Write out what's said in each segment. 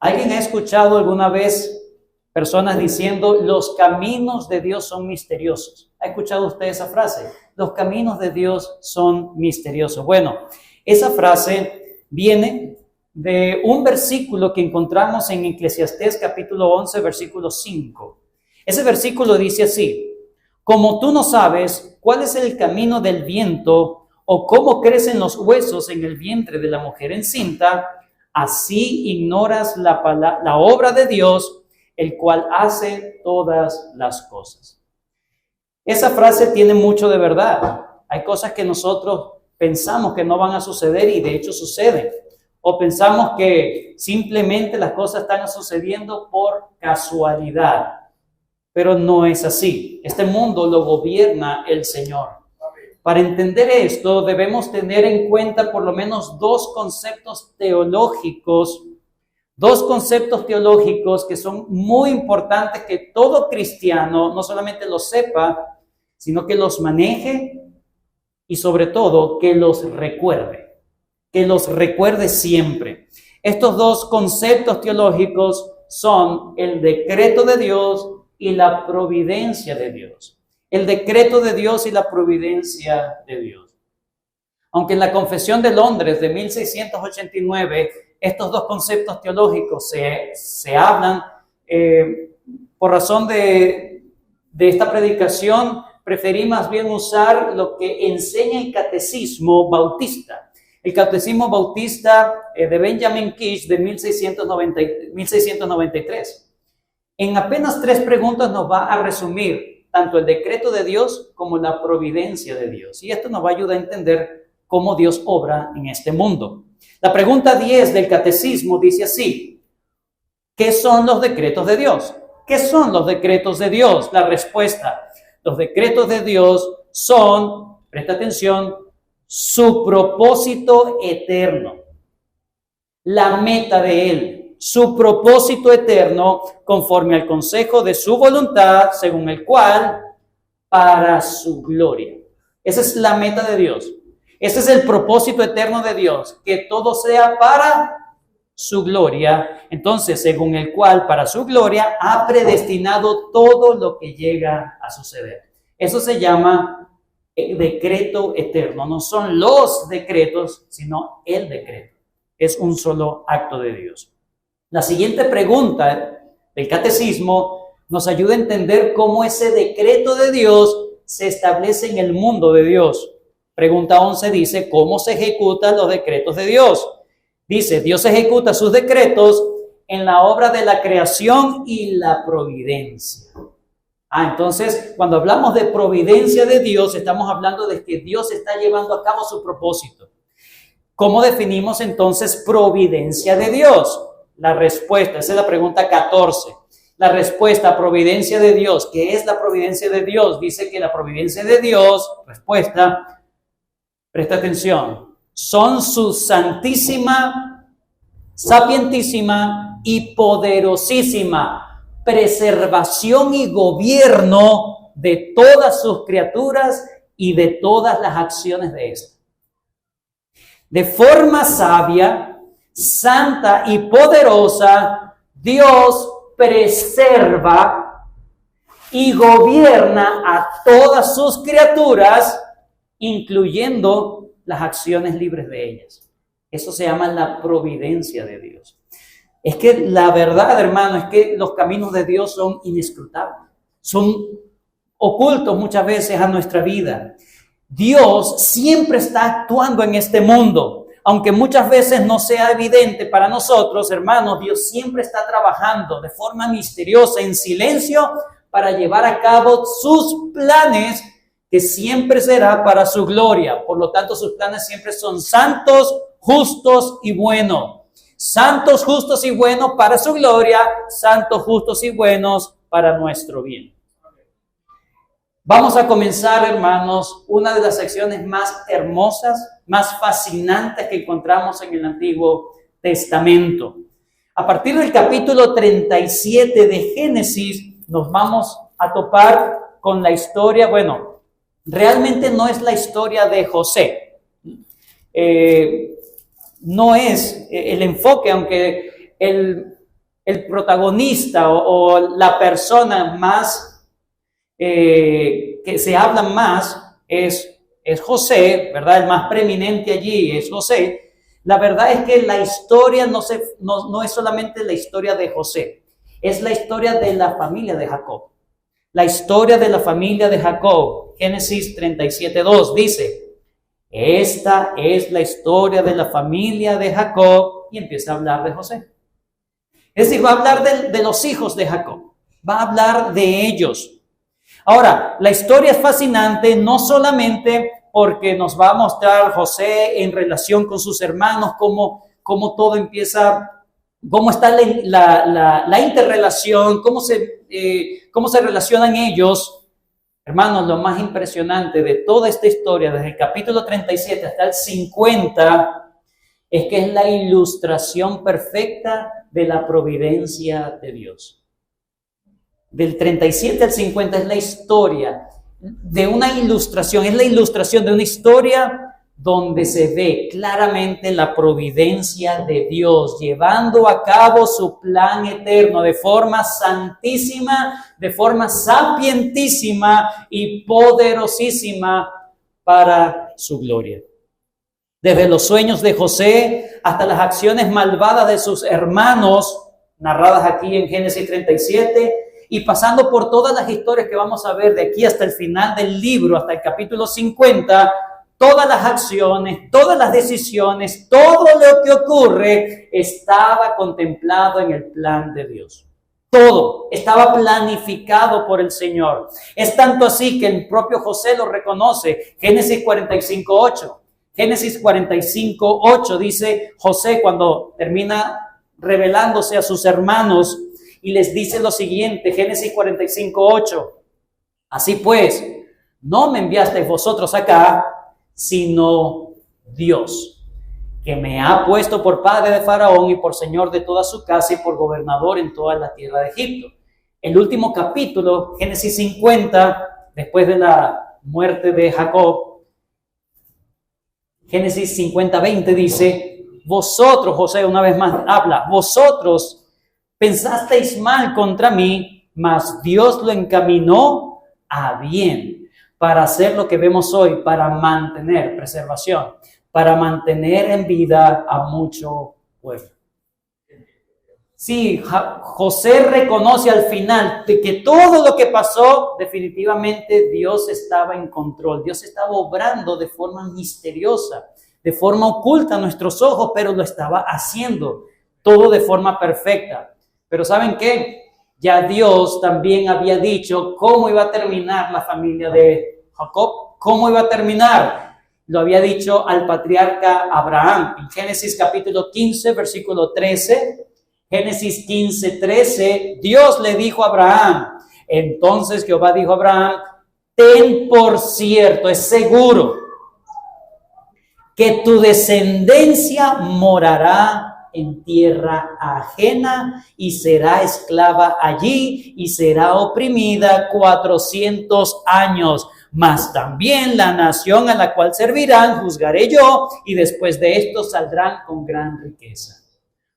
¿Alguien ha escuchado alguna vez personas diciendo los caminos de Dios son misteriosos? ¿Ha escuchado usted esa frase? Los caminos de Dios son misteriosos. Bueno, esa frase viene de un versículo que encontramos en Eclesiastés capítulo 11, versículo 5. Ese versículo dice así: como tú no sabes cuál es el camino del viento o cómo crecen los huesos en el vientre de la mujer encinta, así ignoras la obra de Dios, el cual hace todas las cosas. Esa frase tiene mucho de verdad. Hay cosas que nosotros pensamos que no van a suceder y de hecho suceden. O pensamos que simplemente las cosas están sucediendo por casualidad. Pero no es así. Este mundo lo gobierna el Señor. Para entender esto, debemos tener en cuenta por lo menos dos conceptos teológicos que son muy importantes que todo cristiano no solamente los sepa, sino que los maneje y sobre todo que los recuerde siempre. Estos dos conceptos teológicos son el decreto de Dios y la providencia de Dios. El decreto de Dios y la providencia de Dios. Aunque en la Confesión de Londres de 1689 estos dos conceptos teológicos se hablan, por razón de esta predicación preferí más bien usar lo que enseña el Catecismo Bautista. El Catecismo Bautista de Benjamin Kish de 1693. En apenas 3 preguntas nos va a resumir tanto el decreto de Dios como la providencia de Dios. Y esto nos va a ayudar a entender cómo Dios obra en este mundo. La pregunta 10 del Catecismo dice así: ¿qué son los decretos de Dios? ¿Qué son los decretos de Dios? La respuesta: los decretos de Dios son, presta atención, su propósito eterno, la meta de Él. Su propósito eterno conforme al consejo de su voluntad, según el cual, para su gloria. Esa es la meta de Dios. Ese es el propósito eterno de Dios, que todo sea para su gloria. Entonces, según el cual, para su gloria, ha predestinado todo lo que llega a suceder. Eso se llama decreto eterno. No son los decretos, sino el decreto. Es un solo acto de Dios. La siguiente pregunta del Catecismo nos ayuda a entender cómo ese decreto de Dios se establece en el mundo de Dios. Pregunta 11 dice: ¿cómo se ejecutan los decretos de Dios? Dice: Dios ejecuta sus decretos en la obra de la creación y la providencia. Entonces, cuando hablamos de providencia de Dios, estamos hablando de que Dios está llevando a cabo su propósito. ¿Cómo definimos entonces providencia de Dios? La respuesta, esa es la pregunta 14. La respuesta, providencia de Dios. ¿Qué es la providencia de Dios? Dice que la providencia de Dios, respuesta, presta atención, son su santísima, sapientísima y poderosísima preservación y gobierno de todas sus criaturas y de todas las acciones de estas. De forma sabia, santa y poderosa, Dios preserva y gobierna a todas sus criaturas, incluyendo las acciones libres de ellas. Eso se llama la providencia de Dios. Es que la verdad, hermano, es que los caminos de Dios son inescrutables, son ocultos muchas veces a nuestra vida. Dios siempre está actuando en este mundo. Aunque muchas veces no sea evidente para nosotros, hermanos, Dios siempre está trabajando de forma misteriosa, en silencio, para llevar a cabo sus planes, que siempre será para su gloria. Por lo tanto, sus planes siempre son santos, justos y buenos. Santos, justos y buenos para su gloria, santos, justos y buenos para nuestro bien. Vamos a comenzar, hermanos, una de las secciones más hermosas, más fascinantes que encontramos en el Antiguo Testamento. A partir del capítulo 37 de Génesis, nos vamos a topar con la historia, realmente no es la historia de José. No es el enfoque, aunque el protagonista o la persona más que se habla más es José, ¿verdad? El más preeminente allí es José. La verdad es que la historia no es solamente la historia de José, es la historia de la familia de Jacob. La historia de la familia de Jacob. Génesis 37:2 dice: esta es la historia de la familia de Jacob, y empieza a hablar de José. Es decir, va a hablar de los hijos de Jacob, va a hablar de ellos. Ahora, la historia es fascinante no solamente porque nos va a mostrar José en relación con sus hermanos, cómo todo empieza, cómo está la interrelación, cómo se relacionan ellos. Hermanos, lo más impresionante de toda esta historia, desde el capítulo 37 hasta el 50, es que es la ilustración perfecta de la providencia de Dios. Del 37 al 50 es la historia de una ilustración, es la ilustración de una historia donde se ve claramente la providencia de Dios llevando a cabo su plan eterno de forma santísima, de forma sapientísima y poderosísima para su gloria. Desde los sueños de José hasta las acciones malvadas de sus hermanos, narradas aquí en Génesis 37, y pasando por todas las historias que vamos a ver de aquí hasta el final del libro, hasta el capítulo 50, todas las acciones, todas las decisiones, todo lo que ocurre estaba contemplado en el plan de Dios. Todo estaba planificado por el Señor. Es tanto así que el propio José lo reconoce. Génesis 45:8. Génesis 45:8 dice José cuando termina revelándose a sus hermanos y les dice lo siguiente, Génesis 45:8. Así pues, no me enviasteis vosotros acá, sino Dios, que me ha puesto por padre de Faraón y por señor de toda su casa y por gobernador en toda la tierra de Egipto. El último capítulo, Génesis 50, después de la muerte de Jacob, Génesis 50:20 dice: vosotros, José una vez más habla, vosotros pensasteis mal contra mí, mas Dios lo encaminó a bien, para hacer lo que vemos hoy, para mantener preservación, para mantener en vida a mucho pueblo. Sí, José reconoce al final de que todo lo que pasó, definitivamente Dios estaba en control. Dios estaba obrando de forma misteriosa, de forma oculta a nuestros ojos, pero lo estaba haciendo todo de forma perfecta. Pero ¿saben qué? Ya Dios también había dicho cómo iba a terminar la familia de Jacob, cómo iba a terminar. Lo había dicho al patriarca Abraham en Génesis capítulo 15, versículo 13. Génesis 15:13, Dios le dijo a Abraham, entonces Jehová dijo a Abraham, ten por cierto, es seguro, que tu descendencia morará en tierra ajena y será esclava allí y será oprimida 400 años. Mas también la nación a la cual servirán juzgaré yo y después de esto saldrán con gran riqueza.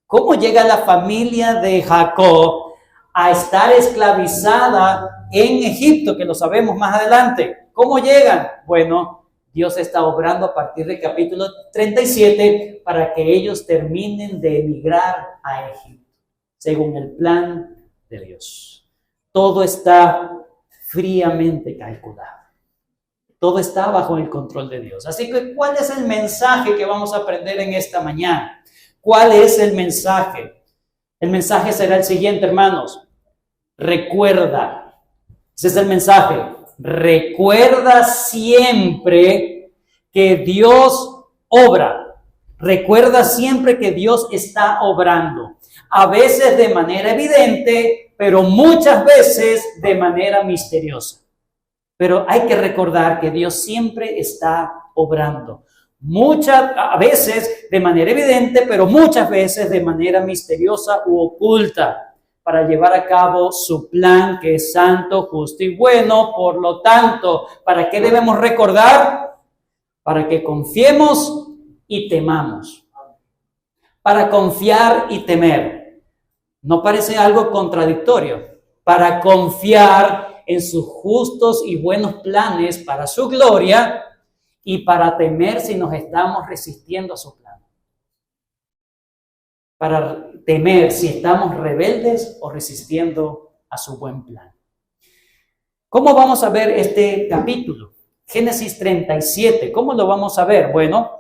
¿Cómo llega la familia de Jacob a estar esclavizada en Egipto? Que lo sabemos más adelante. ¿Cómo llegan? Bueno, Dios está obrando a partir del capítulo 37 para que ellos terminen de emigrar a Egipto, según el plan de Dios. Todo está fríamente calculado. Todo está bajo el control de Dios. Así que, ¿cuál es el mensaje que vamos a aprender en esta mañana? ¿Cuál es el mensaje? El mensaje será el siguiente, hermanos. Recuerda. Ese es el mensaje. Recuerda siempre que Dios obra. Recuerda siempre que Dios está obrando. A veces de manera evidente, pero muchas veces de manera misteriosa. Pero hay que recordar que Dios siempre está obrando. A veces de manera evidente, pero muchas veces de manera misteriosa u oculta, para llevar a cabo su plan que es santo, justo y bueno. Por lo tanto, ¿para qué debemos recordar? Para que confiemos y temamos. Para confiar y temer. ¿No parece algo contradictorio? Para confiar en sus justos y buenos planes para su gloria y para temer si nos estamos resistiendo a su plan. Para temer si estamos rebeldes o resistiendo a su buen plan. ¿Cómo vamos a ver este capítulo? Génesis 37, ¿cómo lo vamos a ver? Bueno,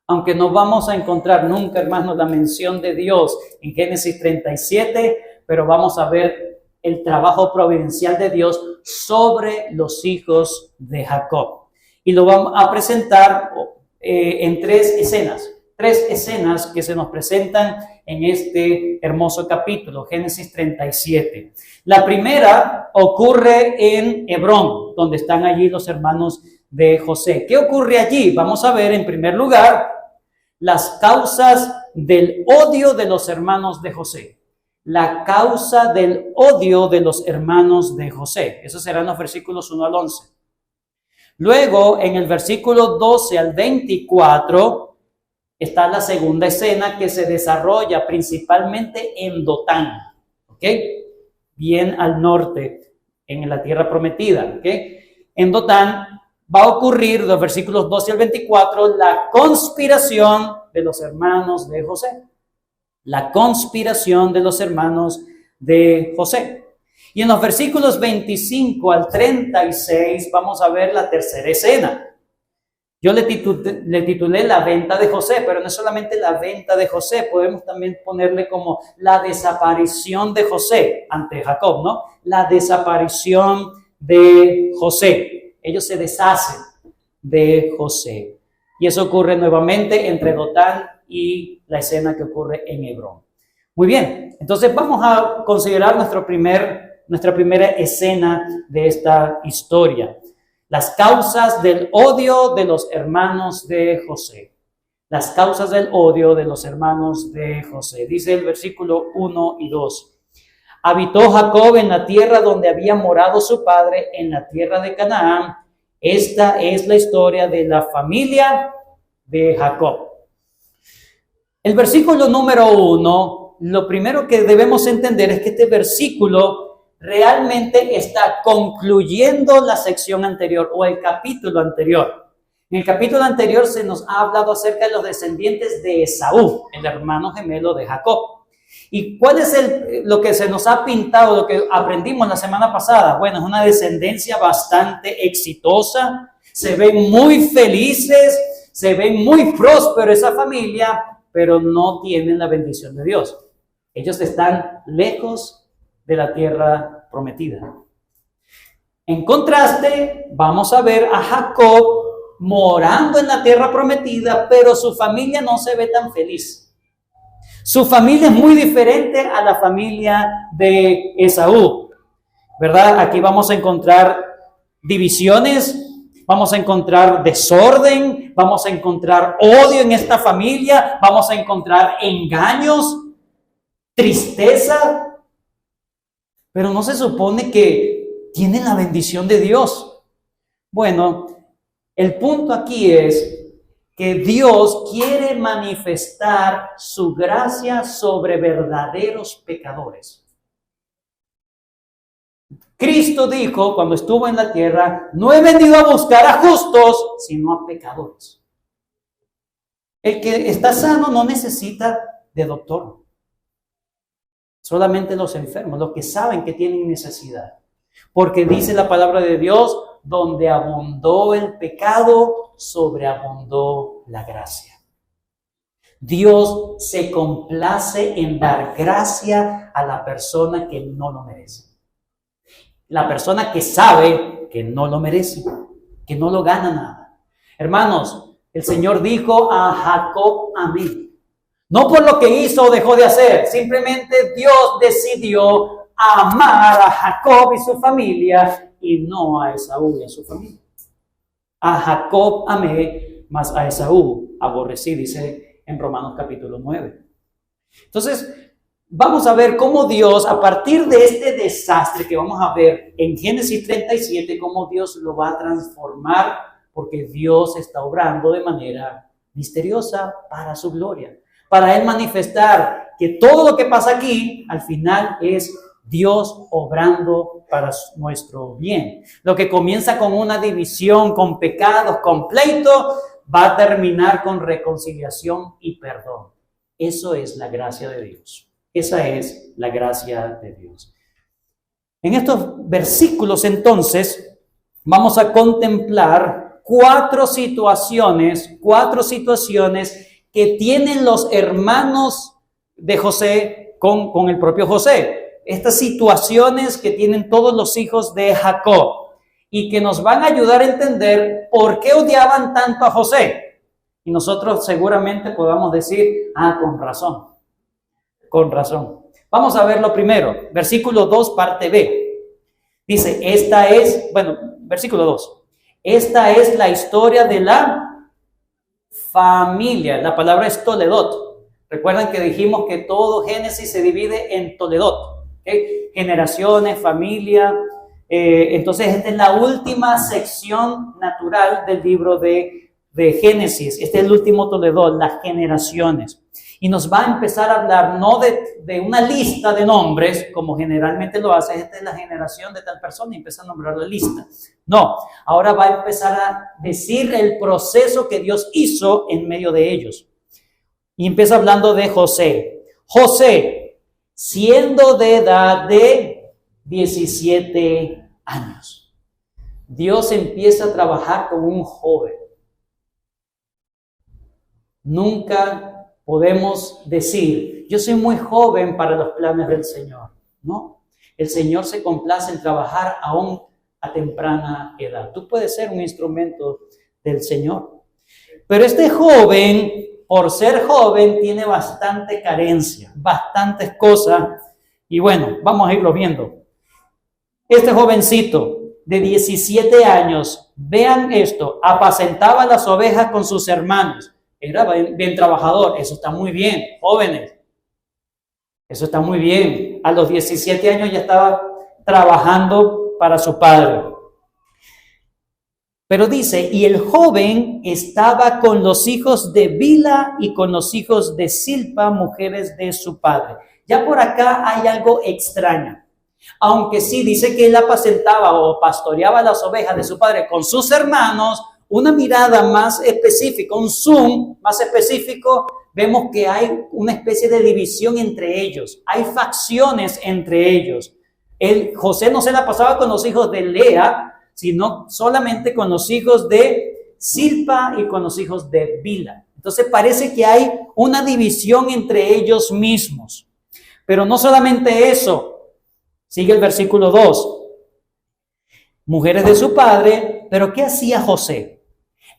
aunque no vamos a encontrar nunca, hermanos, la mención de Dios en Génesis 37, pero vamos a ver el trabajo providencial de Dios sobre los hijos de Jacob. Y lo vamos a presentar en tres escenas que se nos presentan en este hermoso capítulo, Génesis 37. La primera ocurre en Hebrón, donde están allí los hermanos de José. ¿Qué ocurre allí? Vamos a ver en primer lugar las causas del odio de los hermanos de José. La causa del odio de los hermanos de José. Esos serán los versículos 1 al 11. Luego, en el versículo 12 al 24, está la segunda escena que se desarrolla principalmente en Dotán, ¿ok? Bien al norte, en la tierra prometida, ¿ok? En Dotán va a ocurrir, los versículos 12 al 24, la conspiración de los hermanos de José. La conspiración de los hermanos de José. Y en los versículos 25 al 36 vamos a ver la tercera escena. Yo le titulé la venta de José, pero no es solamente la venta de José, podemos también ponerle como la desaparición de José ante Jacob, ¿no? La desaparición de José. Ellos se deshacen de José. Y eso ocurre nuevamente entre Dotán y la escena que ocurre en Hebrón. Muy bien, entonces vamos a considerar nuestra primera escena de esta historia. Las causas del odio de los hermanos de José. Las causas del odio de los hermanos de José. Dice el versículo 1 y 2. Habitó Jacob en la tierra donde había morado su padre, en la tierra de Canaán. Esta es la historia de la familia de Jacob. El versículo número 1, lo primero que debemos entender es que este versículo realmente está concluyendo la sección anterior o el capítulo anterior. En el capítulo anterior se nos ha hablado acerca de los descendientes de Esaú, el hermano gemelo de Jacob. ¿Y cuál es lo que se nos ha pintado, lo que aprendimos la semana pasada? Bueno, es una descendencia bastante exitosa, se ven muy felices, se ven muy prósperos esa familia, pero no tienen la bendición de Dios. Ellos están lejos de la tierra prometida. En contraste, vamos a ver a Jacob morando en la tierra prometida, pero su familia no se ve tan feliz. Su familia es muy diferente a la familia de Esaú, ¿verdad? Aquí vamos a encontrar divisiones, vamos a encontrar desorden, vamos a encontrar odio en esta familia, vamos a encontrar engaños, tristeza, pero no se supone que tienen la bendición de Dios. Bueno, el punto aquí es que Dios quiere manifestar su gracia sobre verdaderos pecadores. Cristo dijo cuando estuvo en la tierra, no he venido a buscar a justos, sino a pecadores. El que está sano no necesita de doctor. Solamente los enfermos, los que saben que tienen necesidad. Porque dice la palabra de Dios, donde abundó el pecado, sobreabundó la gracia. Dios se complace en dar gracia a la persona que no lo merece. La persona que sabe que no lo merece, que no lo gana nada. Hermanos, el Señor dijo a Jacob, amén. No por lo que hizo o dejó de hacer, simplemente Dios decidió amar a Jacob y su familia y no a Esaú y a su familia. A Jacob amé, mas a Esaú aborrecí, dice en Romanos capítulo 9. Entonces, vamos a ver cómo Dios, a partir de este desastre que vamos a ver en Génesis 37, cómo Dios lo va a transformar, porque Dios está obrando de manera misteriosa para su gloria. Para Él manifestar que todo lo que pasa aquí, al final es Dios obrando para nuestro bien. Lo que comienza con una división, con pecados, con pleito, va a terminar con reconciliación y perdón. Eso es la gracia de Dios. Esa es la gracia de Dios. En estos versículos, entonces, vamos a contemplar cuatro situaciones que tienen los hermanos de José con el propio José. Estas situaciones que tienen todos los hijos de Jacob y que nos van a ayudar a entender por qué odiaban tanto a José. Y nosotros seguramente podamos decir, con razón, con razón. Vamos a verlo primero, versículo 2, parte B. Dice, versículo 2. Esta es la historia de la familia. La palabra es Toledot. Recuerdan que dijimos que todo Génesis se divide en Toledot. ¿Okay? Generaciones, familia. Entonces, esta es la última sección natural del libro de Génesis. Este es el último Toledot, las generaciones. Y nos va a empezar a hablar no de una lista de nombres, como generalmente lo hace, esta es la generación de tal persona y empieza a nombrar la lista. No, ahora va a empezar a decir el proceso que Dios hizo en medio de ellos. Y empieza hablando de José. José, siendo de edad de 17 años. Dios empieza a trabajar con un joven. Nunca podemos decir, yo soy muy joven para los planes del Señor. No, el Señor se complace en trabajar aún a temprana edad. Tú puedes ser un instrumento del Señor. Pero este joven, por ser joven, tiene bastante carencia, bastantes cosas. Y bueno, vamos a irlo viendo. Este jovencito de 17 años, vean esto, apacentaba las ovejas con sus hermanos. Era bien trabajador, eso está muy bien, jóvenes. Eso está muy bien. A los 17 años ya estaba trabajando para su padre. Pero dice, y el joven estaba con los hijos de Bilha y con los hijos de Zilpa, mujeres de su padre. Ya por acá hay algo extraño. Aunque sí dice que él apacentaba o pastoreaba las ovejas de su padre con sus hermanos, una mirada más específica, un zoom más específico, vemos que hay una especie de división entre ellos. Hay facciones entre ellos. José no se la pasaba con los hijos de Lea, sino solamente con los hijos de Zilpa y con los hijos de Bilha. Entonces parece que hay una división entre ellos mismos. Pero no solamente eso, sigue el versículo 2. Mujeres de su padre, pero ¿qué hacía José?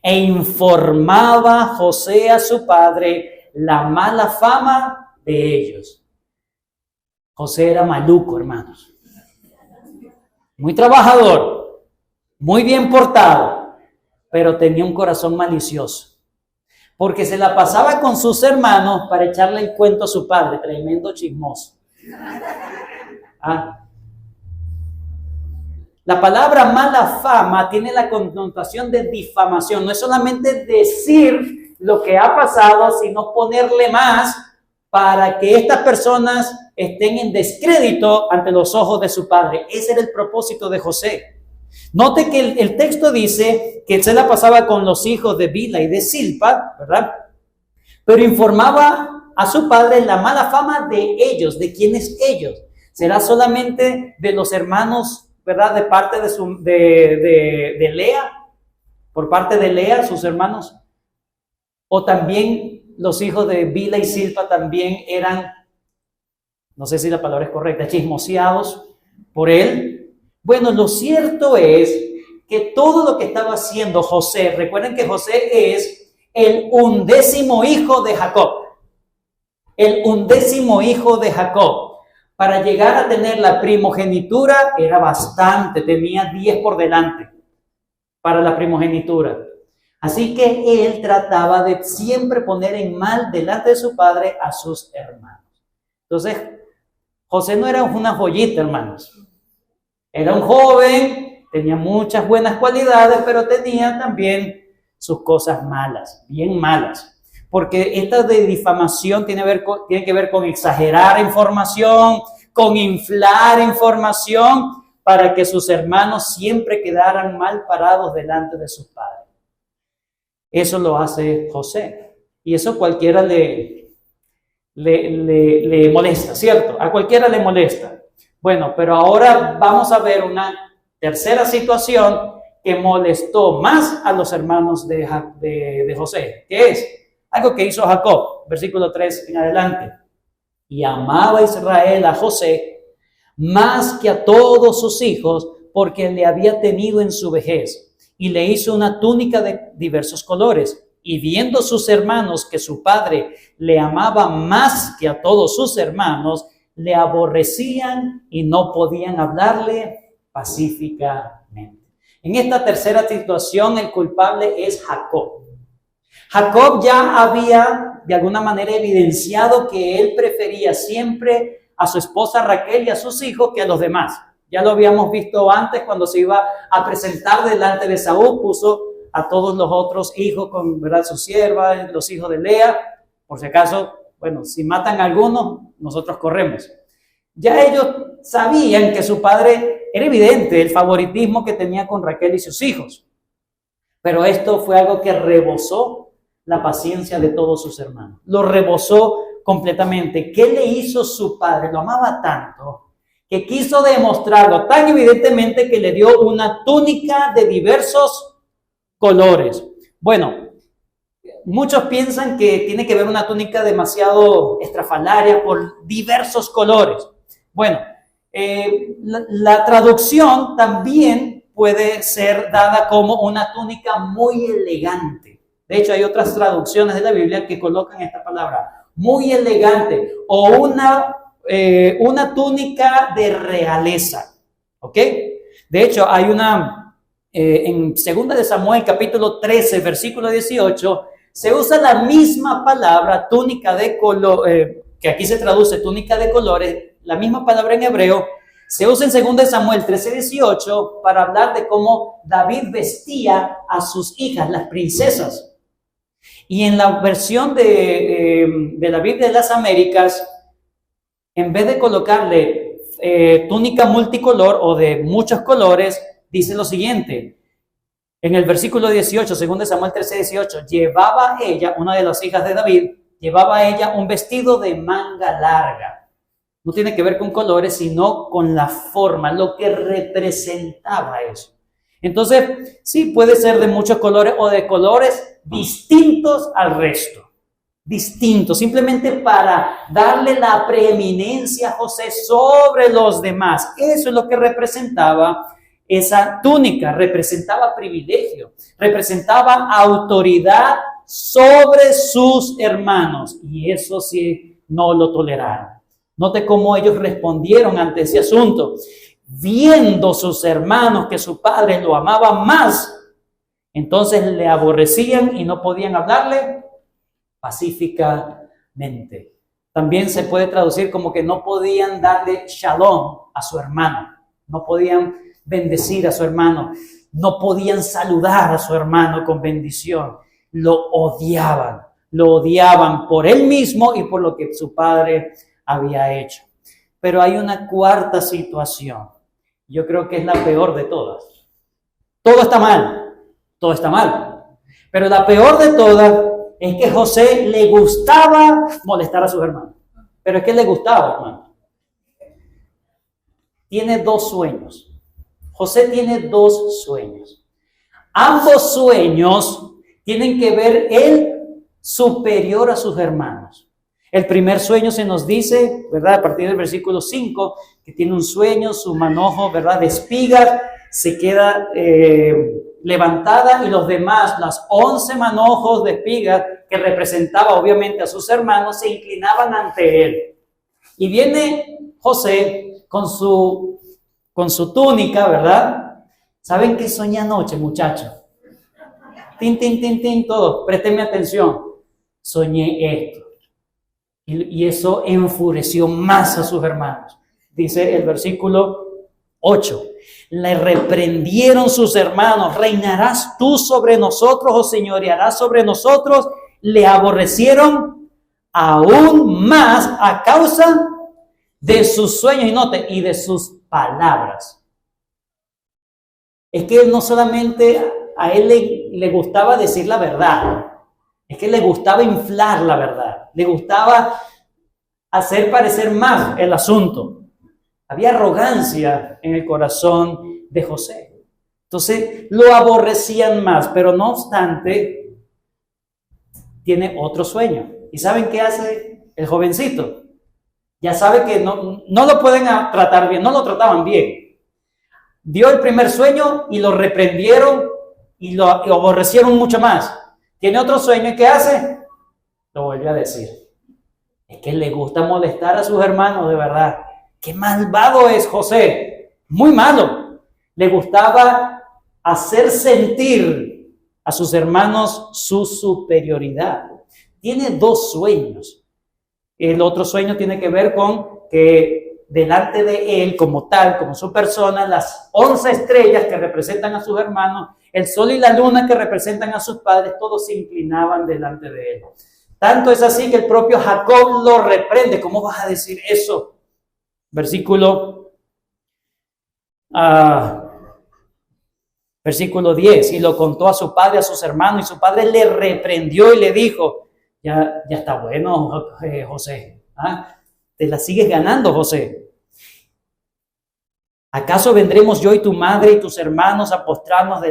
E informaba José a su padre la mala fama de ellos. José era maluco, hermanos. Muy trabajador, muy bien portado, pero tenía un corazón malicioso. Porque se la pasaba con sus hermanos para echarle el cuento a su padre, tremendo chismoso. La palabra mala fama tiene la connotación de difamación. No es solamente decir lo que ha pasado, sino ponerle más para que estas personas estén en descrédito ante los ojos de su padre. Ese era el propósito de José. Note que el texto dice que se la pasaba con los hijos de Bilha y de Zilpa, ¿verdad? Pero informaba a su padre la mala fama de ellos. ¿De quiénes ellos? ¿Será solamente de los hermanos, verdad, de parte de Lea? Por parte de Lea, sus hermanos. O también los hijos de Bilha y Zilpa también eran, no sé si la palabra es correcta, chismoseados por él. Bueno, lo cierto es que todo lo que estaba haciendo José, recuerden que José es el 11º hijo de Jacob. El 11º hijo de Jacob. Para llegar a tener la primogenitura era bastante, tenía 10 por delante para la primogenitura. Así que él trataba de siempre poner en mal delante de su padre a sus hermanos. Entonces, José no era una joyita, hermanos. Era un joven, tenía muchas buenas cualidades, pero tenía también sus cosas malas, bien malas. porque esta de difamación tiene que ver con exagerar información, con inflar información, para que sus hermanos siempre quedaran mal parados delante de sus padres. Eso lo hace José. Y eso cualquiera le molesta, ¿cierto? A cualquiera le molesta. Bueno, pero ahora vamos a ver una tercera situación que molestó más a los hermanos de José, que es algo que hizo Jacob, versículo 3 en adelante. Y amaba Israel a José más que a todos sus hijos, porque le había tenido en su vejez, y le hizo una túnica de diversos colores. Y viendo sus hermanos que su padre le amaba más que a todos sus hermanos, le aborrecían y no podían hablarle pacíficamente. En esta tercera situación, el culpable es Jacob. Jacob ya había de alguna manera evidenciado que él prefería siempre a su esposa Raquel y a sus hijos que a los demás. Ya lo habíamos visto antes cuando se iba a presentar delante de Saúl, puso a todos los otros hijos con, ¿verdad?, su sierva, los hijos de Lea, por si acaso, bueno, si matan a alguno, nosotros corremos. Ya ellos sabían que su padre, era evidente el favoritismo que tenía con Raquel y sus hijos, pero esto fue algo que rebosó la paciencia de todos sus hermanos, lo rebosó completamente. ¿Qué le hizo su padre? Lo amaba tanto que quiso demostrarlo tan evidentemente que le dio una túnica de diversos colores. Bueno, muchos piensan que tiene que ver una túnica demasiado estrafalaria por diversos colores. Bueno, la traducción también puede ser dada como una túnica muy elegante. De hecho, hay otras traducciones de la Biblia que colocan esta palabra, muy elegante, o una túnica de realeza, ¿ok? De hecho, hay una, en 2 de Samuel, capítulo 13, versículo 18, se usa la misma palabra, túnica de color, que aquí se traduce túnica de colores, la misma palabra en hebreo, se usa en 2 de Samuel 13, 18, para hablar de cómo David vestía a sus hijas, las princesas. Y en la versión de la Biblia de las Américas, en vez de colocarle túnica multicolor o de muchos colores, dice lo siguiente. En el versículo 18, 2 de Samuel 13, 18, llevaba ella, una de las hijas de David, llevaba ella un vestido de manga larga. No tiene que ver con colores, sino con la forma, lo que representaba eso. Entonces, sí puede ser de muchos colores o de colores distintos al resto. Distintos, simplemente para darle la preeminencia a José sobre los demás. Eso es lo que representaba esa túnica, representaba privilegio, representaba autoridad sobre sus hermanos. Y eso sí, no lo toleraron. Note cómo ellos respondieron ante ese asunto. Viendo sus hermanos que su padre lo amaba más, entonces le aborrecían y no podían hablarle pacíficamente. También se puede traducir como que no podían darle shalom a su hermano, no podían bendecir a su hermano, no podían saludar a su hermano con bendición. Lo odiaban por él mismo y por lo que su padre había hecho. Pero hay una cuarta situación. Yo creo que es la peor de todas. Todo está mal. Pero la peor de todas es que José le gustaba molestar a sus hermanos. Pero es que le gustaba, hermano. Tiene 2 sueños. José tiene 2 sueños. Ambos sueños tienen que ver él superior a sus hermanos. El primer sueño se nos dice, ¿verdad? A partir del versículo 5, que tiene un sueño, su manojo, ¿verdad?, de espigas, se queda levantada y los demás, las 11 manojos de espigas que representaba obviamente a sus hermanos, se inclinaban ante él. Y viene José con su túnica, ¿verdad? ¿Saben qué soñé anoche, muchachos? Tin, tin, tin, tin, todos, préstenme atención. Soñé esto. Y eso enfureció más a sus hermanos. Dice el versículo 8. Le reprendieron sus hermanos. ¿Reinarás tú sobre nosotros o señorearás sobre nosotros? le aborrecieron aún más a causa de sus sueños, y note, y de sus palabras. Es que no solamente a él le gustaba decir la verdad, es que le gustaba inflar la verdad, le gustaba hacer parecer más el asunto. Había arrogancia en el corazón de José. Entonces lo aborrecían más, pero no obstante, tiene otro sueño. ¿Y saben qué hace el jovencito? Ya sabe que no lo pueden tratar bien, no lo trataban bien. Dio el primer sueño y lo reprendieron y lo aborrecieron mucho más. Tiene otro sueño y ¿qué hace? Lo vuelve a decir. Es que le gusta molestar a sus hermanos, de verdad. ¡Qué malvado es José! Muy malo. Le gustaba hacer sentir a sus hermanos su superioridad. Tiene dos sueños. El otro sueño tiene que ver con que delante de él, como tal, como su persona, las 11 estrellas que representan a sus hermanos, el sol y la luna que representan a sus padres, todos se inclinaban delante de él. Tanto es así que el propio Jacob lo reprende. ¿Cómo vas a decir eso? Versículo 10. Y lo contó a su padre, a sus hermanos, y su padre le reprendió y le dijo: ya está bueno, José. Te la sigues ganando, José. ¿Acaso vendremos yo y tu madre y tus hermanos a postrarnos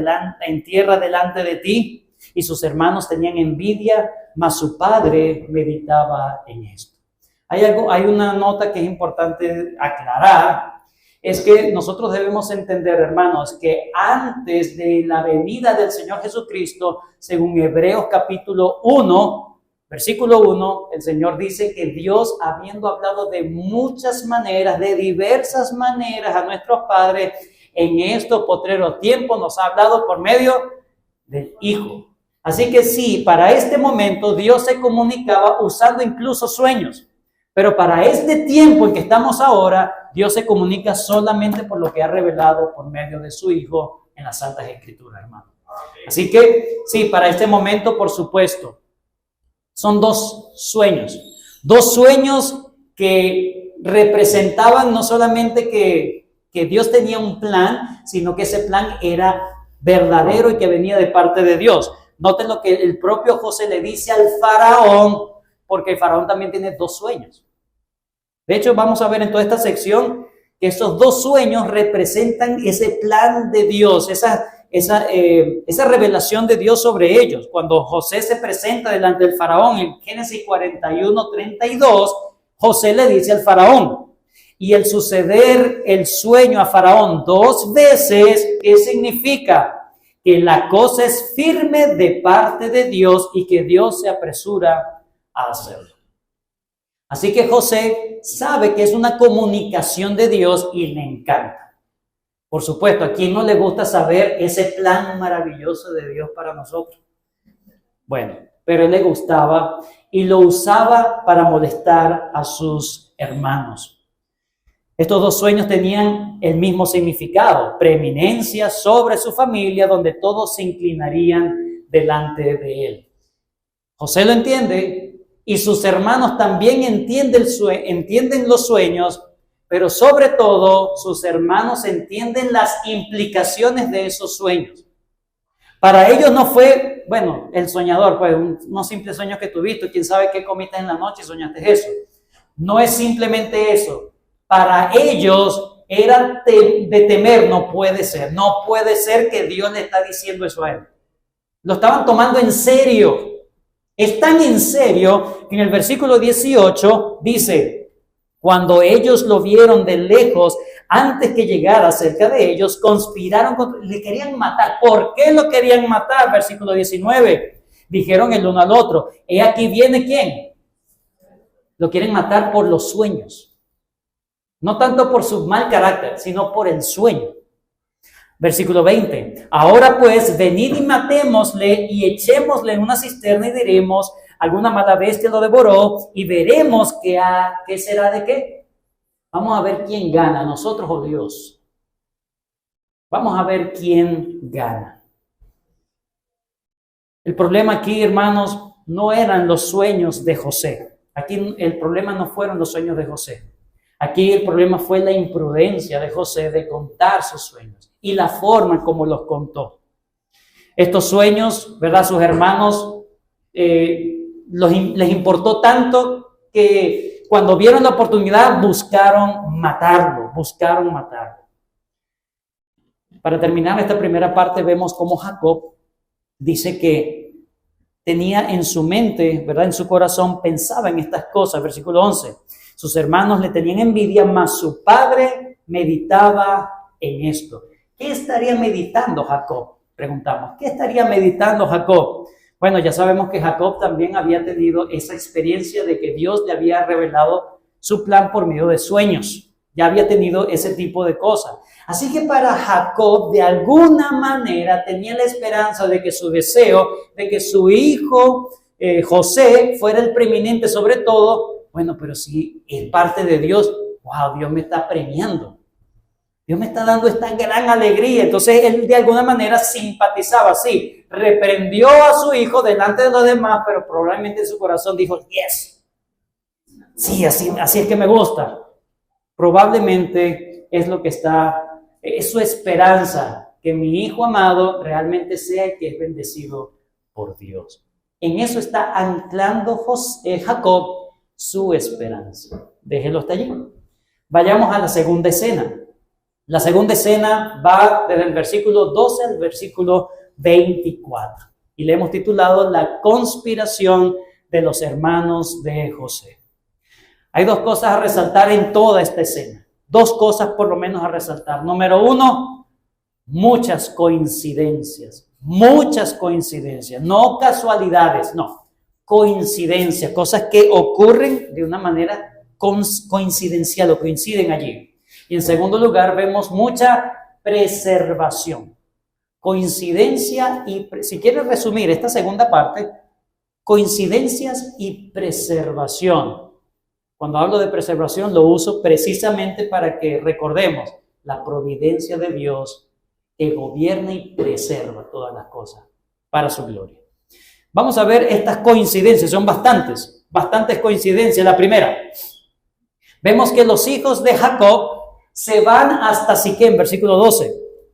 en tierra delante de ti? Y sus hermanos tenían envidia, mas su padre meditaba en esto. Hay una nota que es importante aclarar, es que nosotros debemos entender, hermanos, que antes de la venida del Señor Jesucristo, según Hebreos capítulo 1, versículo 1, el Señor dice que Dios, habiendo hablado de muchas maneras, de diversas maneras a nuestros padres, en estos postreros tiempos nos ha hablado por medio del Hijo. Así que sí, para este momento Dios se comunicaba usando incluso sueños. Pero para este tiempo en que estamos ahora, Dios se comunica solamente por lo que ha revelado por medio de su Hijo en las Santas Escrituras, hermano. Así que sí, para este momento, por supuesto, son dos sueños que representaban no solamente que Dios tenía un plan, sino que ese plan era verdadero y que venía de parte de Dios. Noten lo que el propio José le dice al faraón, porque el faraón también tiene dos sueños. De hecho, vamos a ver en toda esta sección que esos dos sueños representan ese plan de Dios, esa revelación de Dios sobre ellos. Cuando José se presenta delante del faraón en Génesis 41:32, José le dice al faraón: y el suceder el sueño a faraón 2 veces, ¿qué significa? Que la cosa es firme de parte de Dios y que Dios se apresura a hacerlo. Así que José sabe que es una comunicación de Dios y le encanta. Por supuesto, ¿a quién no le gusta saber ese plan maravilloso de Dios para nosotros? Bueno, pero él le gustaba y lo usaba para molestar a sus hermanos. Estos dos sueños tenían el mismo significado: preeminencia sobre su familia, donde todos se inclinarían delante de él. José lo entiende y sus hermanos también entienden los sueños, pero sobre todo sus hermanos entienden las implicaciones de esos sueños. Para ellos no fue, el soñador, pues unos simples sueños que tuviste, quién sabe qué comiste en la noche y soñaste eso. No es simplemente eso. Para ellos era de temer. No puede ser que Dios le está diciendo eso a él. Lo estaban tomando en serio. Es tan en serio que en el versículo 18 dice: cuando ellos lo vieron de lejos, antes que llegara cerca de ellos, conspiraron le querían matar. ¿Por qué lo querían matar? Versículo 19. Dijeron el uno al otro: he aquí viene ¿quién? Lo quieren matar por los sueños. No tanto por su mal carácter, sino por el sueño. Versículo 20. Ahora pues, venid y matémosle y echémosle en una cisterna y diremos: alguna mala bestia lo devoró, y veremos qué será de qué. Vamos a ver quién gana, nosotros o Dios. Vamos a ver quién gana. El problema aquí, hermanos, no eran los sueños de José. Aquí el problema no fueron los sueños de José. Aquí el problema fue la imprudencia de José de contar sus sueños y la forma como los contó. Estos sueños, ¿verdad? Sus hermanos les importó tanto que cuando vieron la oportunidad buscaron matarlo. Para terminar esta primera parte vemos cómo Jacob dice que tenía en su mente, ¿verdad? En su corazón pensaba en estas cosas. Versículo 11. Sus hermanos le tenían envidia, mas su padre meditaba en esto. ¿Qué estaría meditando Jacob? Preguntamos. ¿Qué estaría meditando Jacob? Bueno, ya sabemos que Jacob también había tenido esa experiencia de que Dios le había revelado su plan por medio de sueños. Ya había tenido ese tipo de cosas. Así que para Jacob, de alguna manera, tenía la esperanza de que su deseo, de que su hijo José fuera el preeminente sobre todo. Bueno, pero si es parte de Dios, wow, Dios me está premiando. Dios me está dando esta gran alegría. Entonces él de alguna manera simpatizaba, sí, reprendió a su hijo delante de los demás, pero probablemente en su corazón dijo, yes, sí, así es que me gusta. Probablemente es lo que está, es su esperanza, que mi hijo amado realmente sea el que es bendecido por Dios. En eso está anclando Jacob su esperanza. Déjelo hasta allí. Vayamos a la segunda escena. La segunda escena va desde el versículo 12 al versículo 24. Y le hemos titulado La conspiración de los hermanos de José. Hay dos cosas a resaltar en toda esta escena. Dos cosas por lo menos a resaltar. Número uno, muchas coincidencias. Muchas coincidencias. No casualidades, no. Coincidencias. Cosas que ocurren de una manera coincidencial o coinciden allí. Y en segundo lugar vemos mucha preservación. Coincidencia y, si quieres resumir esta segunda parte, coincidencias y preservación. Cuando hablo de preservación lo uso precisamente para que recordemos la providencia de Dios que gobierna y preserva todas las cosas para su gloria. Vamos a ver estas coincidencias, son bastantes coincidencias. La primera, vemos que los hijos de Jacob se van hasta Siquem, versículo 12.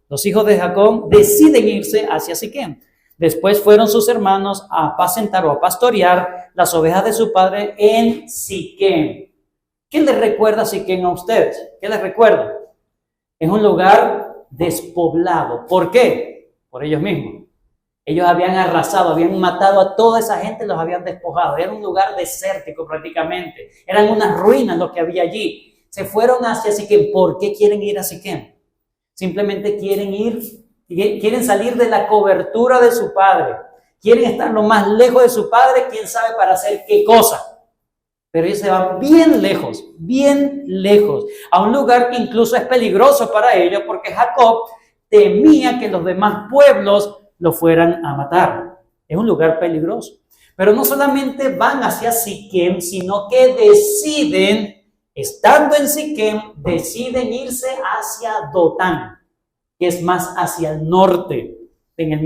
Los hijos de Jacob deciden irse hacia Siquem. Después fueron sus hermanos a apacentar o a pastorear las ovejas de su padre en Siquem. ¿Qué les recuerda Siquem a ustedes? ¿Qué les recuerda? Es un lugar despoblado. ¿Por qué? Por ellos mismos. Ellos habían arrasado, habían matado a toda esa gente, los habían despojado. Era un lugar desértico prácticamente. Eran unas ruinas lo que había allí. Se fueron hacia Siquem. ¿Por qué quieren ir a Siquem? Simplemente quieren salir de la cobertura de su padre. Quieren estar lo más lejos de su padre, quién sabe para hacer qué cosa. Pero ellos se van bien lejos, a un lugar que incluso es peligroso para ellos, porque Jacob temía que los demás pueblos lo fueran a matar. Es un lugar peligroso. Pero no solamente van hacia Siquem, sino que deciden, estando en Siquem, deciden irse hacia Dotán, que es más hacia el norte, en el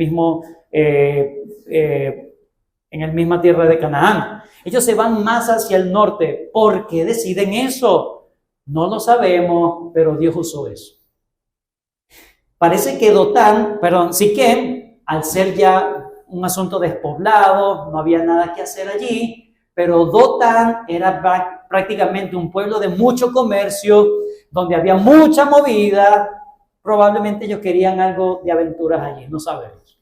misma tierra de Canaán. Ellos se van más hacia el norte. ¿Por qué deciden eso? No lo sabemos, pero Dios usó eso. Parece que Siquem, al ser ya un asunto despoblado, no había nada que hacer allí, pero Dotán era prácticamente un pueblo de mucho comercio, donde había mucha movida. Probablemente ellos querían algo de aventuras allí, no sabemos.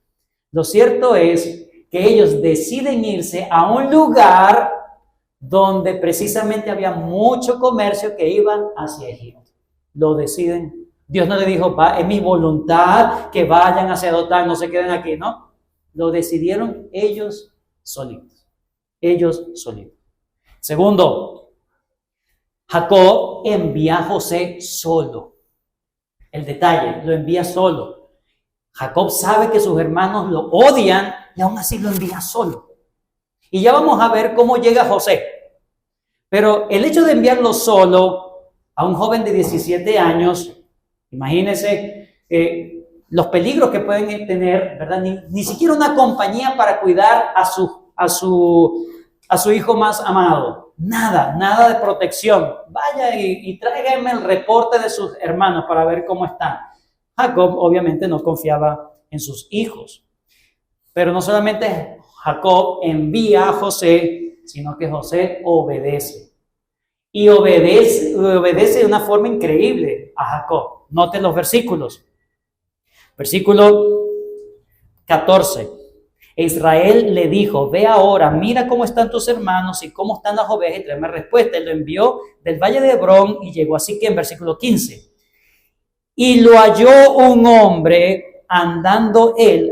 Lo cierto es que ellos deciden irse a un lugar donde precisamente había mucho comercio que iban hacia Egipto. Lo deciden. Dios no le dijo, es mi voluntad que vayan hacia Dotán, no se queden aquí, ¿no? Lo decidieron ellos solitos. Segundo, Jacob envía a José solo. El detalle, lo envía solo. Jacob sabe que sus hermanos lo odian y aún así lo envía solo. Y ya vamos a ver cómo llega José. Pero el hecho de enviarlo solo a un joven de 17 años, imagínense los peligros que pueden tener, ¿verdad? Ni siquiera una compañía para cuidar a sus a su hijo más amado. Nada de protección. Vaya y tráigame el reporte de sus hermanos para ver cómo están. Jacob obviamente no confiaba en sus hijos. Pero no solamente Jacob envía a José, sino que José obedece. Y obedece de una forma increíble a Jacob. Noten los versículos. Versículo 14. Israel le dijo, ve ahora, mira cómo están tus hermanos y cómo están las ovejas y tráeme respuesta. Él lo envió del valle de Hebrón y llegó así que en versículo 15. Y lo halló un hombre andando él,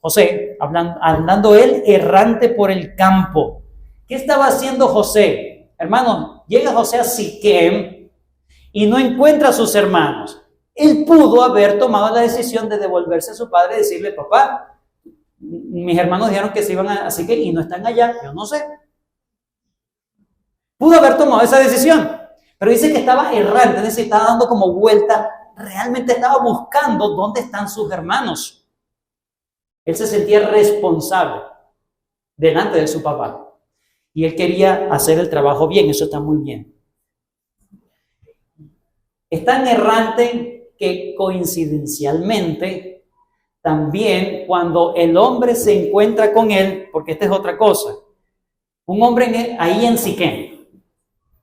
José, andando él errante por el campo. ¿Qué estaba haciendo José? Hermanos, llega José a Siquem y no encuentra a sus hermanos. Él pudo haber tomado la decisión de devolverse a su padre y decirle, papá, mis hermanos dijeron que se iban a Siquem y no están allá, yo no sé. Pudo haber tomado esa decisión, pero dice que estaba errante, es decir, estaba dando como vuelta, realmente estaba buscando dónde están sus hermanos. Él se sentía responsable delante de su papá. Y él quería hacer el trabajo bien, eso está muy bien. Es tan errante que coincidencialmente, también cuando el hombre se encuentra con él, porque esta es otra cosa, un hombre ahí en Siquem,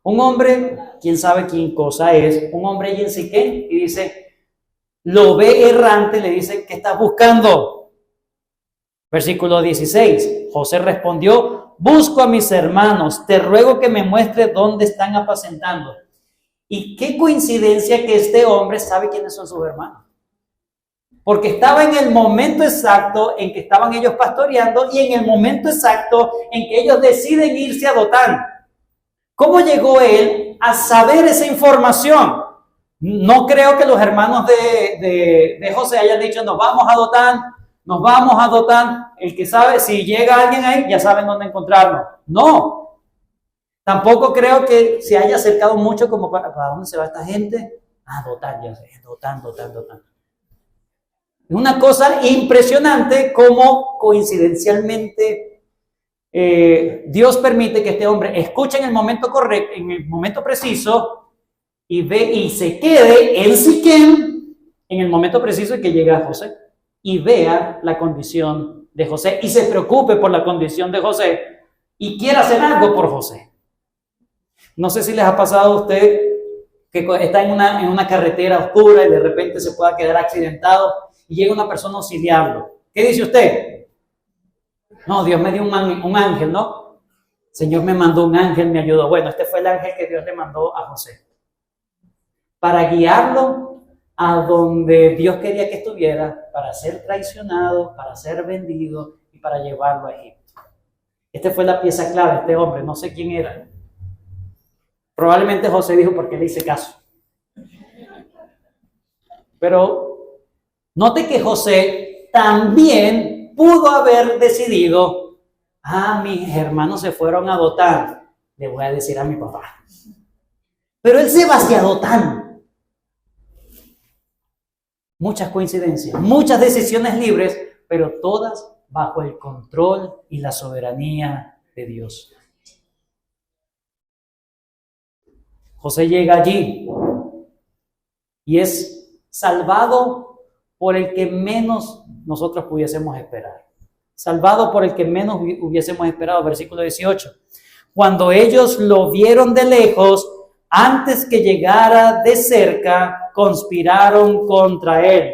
un hombre, quién sabe quién cosa es, un hombre ahí en Siquem y dice, lo ve errante, le dice, ¿qué estás buscando? Versículo 16, José respondió, busco a mis hermanos, te ruego que me muestres dónde están apacentando. Y qué coincidencia que este hombre sabe quiénes son sus hermanos. Porque estaba en el momento exacto en que estaban ellos pastoreando y en el momento exacto en que ellos deciden irse a Dotán. ¿Cómo llegó él a saber esa información? No creo que los hermanos de José hayan dicho, nos vamos a Dotán. El que sabe, si llega alguien ahí, ya saben dónde encontrarnos. No. Tampoco creo que se haya acercado mucho como ¿para dónde se va esta gente? Dotán, ya sé, Dotán. Es una cosa impresionante como coincidencialmente Dios permite que este hombre escuche en el momento correcto, en el momento preciso, y ve y se quede en Siquem en el momento preciso en que llega José y vea la condición de José y se preocupe por la condición de José y quiera hacer algo por José. No sé si les ha pasado a usted que está en una carretera oscura y de repente se pueda quedar accidentado y llega una persona a auxiliarlo. ¿Qué dice usted? No, Dios me dio un ángel, ¿no? Señor me mandó un ángel, me ayudó. Bueno, este fue el ángel que Dios le mandó a José para guiarlo a donde Dios quería que estuviera, para ser traicionado, para ser vendido y para llevarlo a Egipto. Esta fue la pieza clave, este hombre, no sé quién era. Probablemente José dijo, ¿por qué le hice caso? Pero note que José también pudo haber decidido, mis hermanos se fueron a Dotán, le voy a decir a mi papá. Pero él se va hacia Dotán. Muchas coincidencias, muchas decisiones libres, pero todas bajo el control y la soberanía de Dios. José llega allí y es salvado por el que menos nosotros pudiésemos esperar. Salvado por el que menos hubiésemos esperado. Versículo 18. Cuando ellos lo vieron de lejos, antes que llegara de cerca, conspiraron contra él.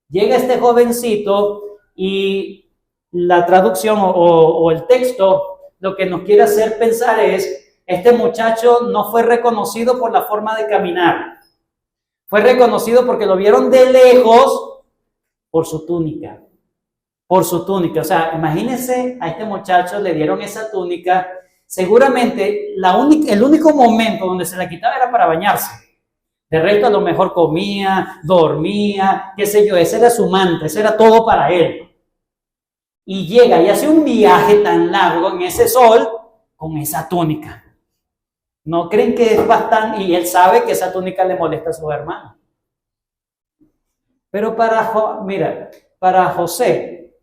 Llega este jovencito y la traducción o el texto lo que nos quiere hacer pensar es, este muchacho no fue reconocido por la forma de caminar. Fue reconocido porque lo vieron de lejos por su túnica. Por su túnica. O sea, imagínense, a este muchacho le dieron esa túnica. Seguramente el único momento donde se la quitaba era para bañarse. De resto, a lo mejor comía, dormía, qué sé yo. Ese era su manta, ese era todo para él. Y llega y hace un viaje tan largo en ese sol con esa túnica. ¿No creen que es bastante? Y él sabe que esa túnica le molesta a sus hermanos. Pero para José,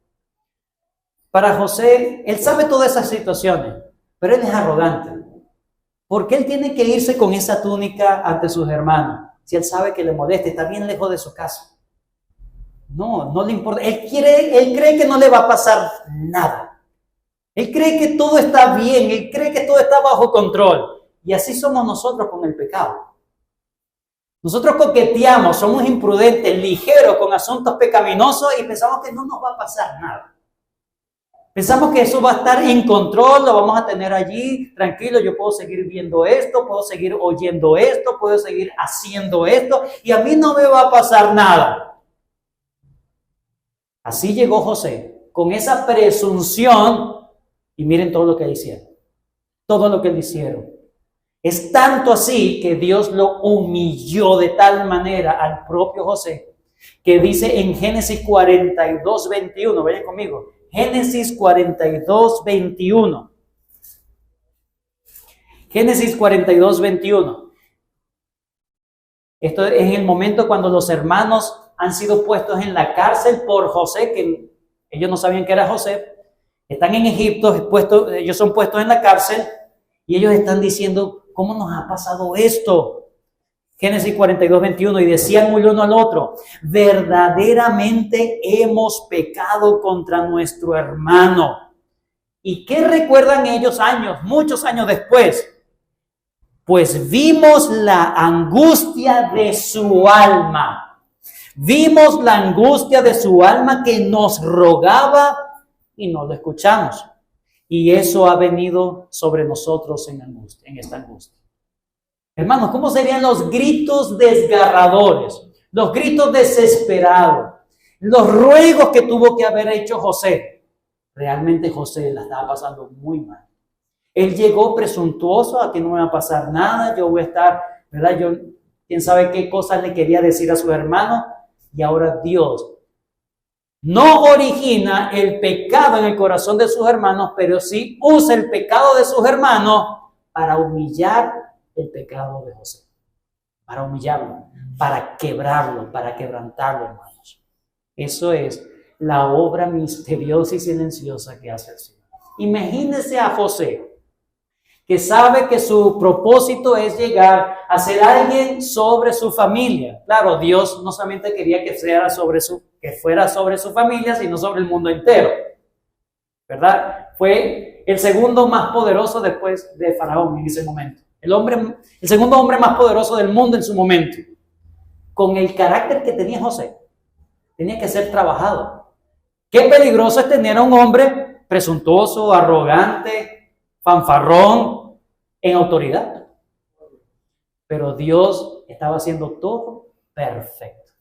Para José, él sabe todas esas situaciones, pero él es arrogante. ¿Por qué él tiene que irse con esa túnica ante sus hermanos? Si él sabe que le molesta, está bien lejos de su casa. No le importa. Él cree que no le va a pasar nada. Él cree que todo está bien, él cree que todo está bajo control. Y así somos nosotros con el pecado. Nosotros coqueteamos, somos imprudentes, ligeros con asuntos pecaminosos y pensamos que no nos va a pasar nada. Pensamos que eso va a estar en control, lo vamos a tener allí, tranquilo, yo puedo seguir viendo esto, puedo seguir oyendo esto, puedo seguir haciendo esto y a mí no me va a pasar nada. Así llegó José, con esa presunción, y miren todo lo que hicieron, todo lo que le hicieron. Es tanto así que Dios lo humilló de tal manera al propio José, que dice en Génesis 42, 21, vayan conmigo, Génesis 42, 21. Génesis 42, 21. Esto es en el momento cuando los hermanos han sido puestos en la cárcel por José, que ellos no sabían que era José. Están en Egipto, ellos son puestos en la cárcel y ellos están diciendo, ¿cómo nos ha pasado esto? Génesis 42, 21, y decían el uno al otro, verdaderamente hemos pecado contra nuestro hermano. ¿Y qué recuerdan ellos muchos años después? Pues vimos la angustia de su alma. Vimos la angustia de su alma que nos rogaba y no lo escuchamos. Y eso ha venido sobre nosotros en esta angustia. Hermanos, ¿cómo serían los gritos desgarradores? Los gritos desesperados. Los ruegos que tuvo que haber hecho José. Realmente José la estaba pasando muy mal. Él llegó presuntuoso a que no me va a pasar nada. Yo voy a estar, ¿verdad? Quién sabe qué cosas le quería decir a su hermano. Y ahora Dios no origina el pecado en el corazón de sus hermanos, pero sí usa el pecado de sus hermanos para humillar el pecado de José, para humillarlo, para quebrarlo, para quebrantarlo, hermanos. Eso es la obra misteriosa y silenciosa que hace el Señor. Imagínense a José, que sabe que su propósito es llegar a ser alguien sobre su familia. Claro, Dios no solamente quería que fuera sobre su familia, sino sobre el mundo entero, ¿verdad? Fue el segundo más poderoso después de Faraón en ese momento. El segundo hombre más poderoso del mundo en su momento. Con el carácter que tenía José, tenía que ser trabajado. Qué peligroso es tener a un hombre presuntuoso, arrogante, fanfarrón, en autoridad. Pero Dios estaba haciendo todo perfecto.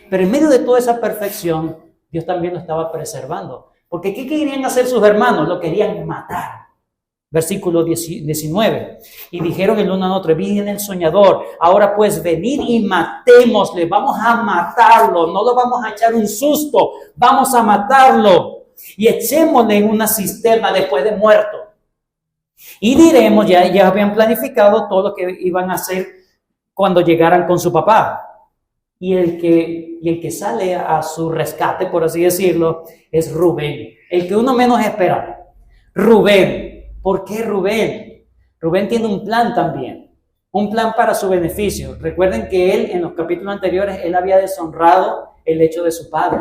Pero en medio de toda esa perfección, Dios también lo estaba preservando. Porque ¿qué querían hacer sus hermanos? Lo querían matar. Versículo 19. Y dijeron el uno al otro, viene el soñador, ahora pues venid y matémosle, vamos a matarlo, no lo vamos a echar un susto, vamos a matarlo y echémosle en una cisterna después de muerto. Y diremos, ya habían planificado todo lo que iban a hacer cuando llegaran con su papá. Y el que sale a su rescate, por así decirlo, es Rubén, el que uno menos espera. Rubén. ¿Por qué Rubén? Rubén tiene un plan también, un plan para su beneficio. Recuerden que él, en los capítulos anteriores, él había deshonrado el hecho de su padre.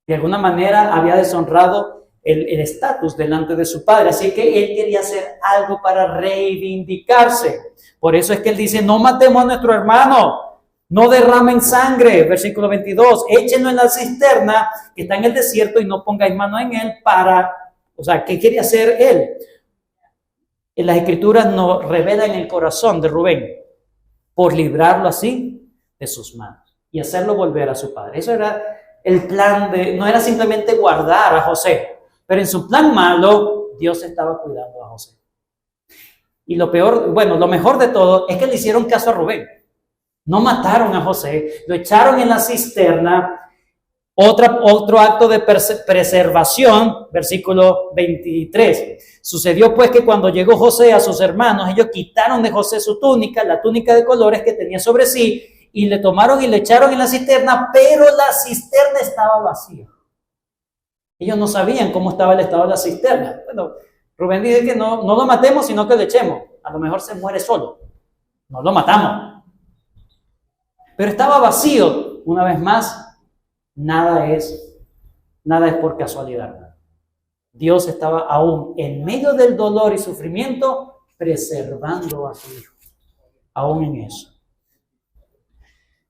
De alguna manera había deshonrado el estatus delante de su padre. Así que él quería hacer algo para reivindicarse. Por eso es que él dice, no matemos a nuestro hermano, no derramen sangre. Versículo 22, échenlo en la cisterna que está en el desierto y no pongáis mano en él O sea, ¿qué quería hacer él? En las escrituras nos revelan el corazón de Rubén por librarlo así de sus manos y hacerlo volver a su padre. Eso era el plan no era simplemente guardar a José, pero en su plan malo, Dios estaba cuidando a José. Y lo mejor de todo es que le hicieron caso a Rubén. No mataron a José, lo echaron en la cisterna. Otro acto de preservación, versículo 23. Sucedió pues que cuando llegó José a sus hermanos, ellos quitaron de José su túnica, la túnica de colores que tenía sobre sí, y le tomaron y le echaron en la cisterna, pero la cisterna estaba vacía. Ellos no sabían cómo estaba el estado de la cisterna. Bueno, Rubén dice que no lo matemos, sino que lo echemos. A lo mejor se muere solo. No lo matamos. Pero estaba vacío. Una vez más, nada es por casualidad. Dios estaba aún en medio del dolor y sufrimiento, preservando a su hijo. Aún en eso.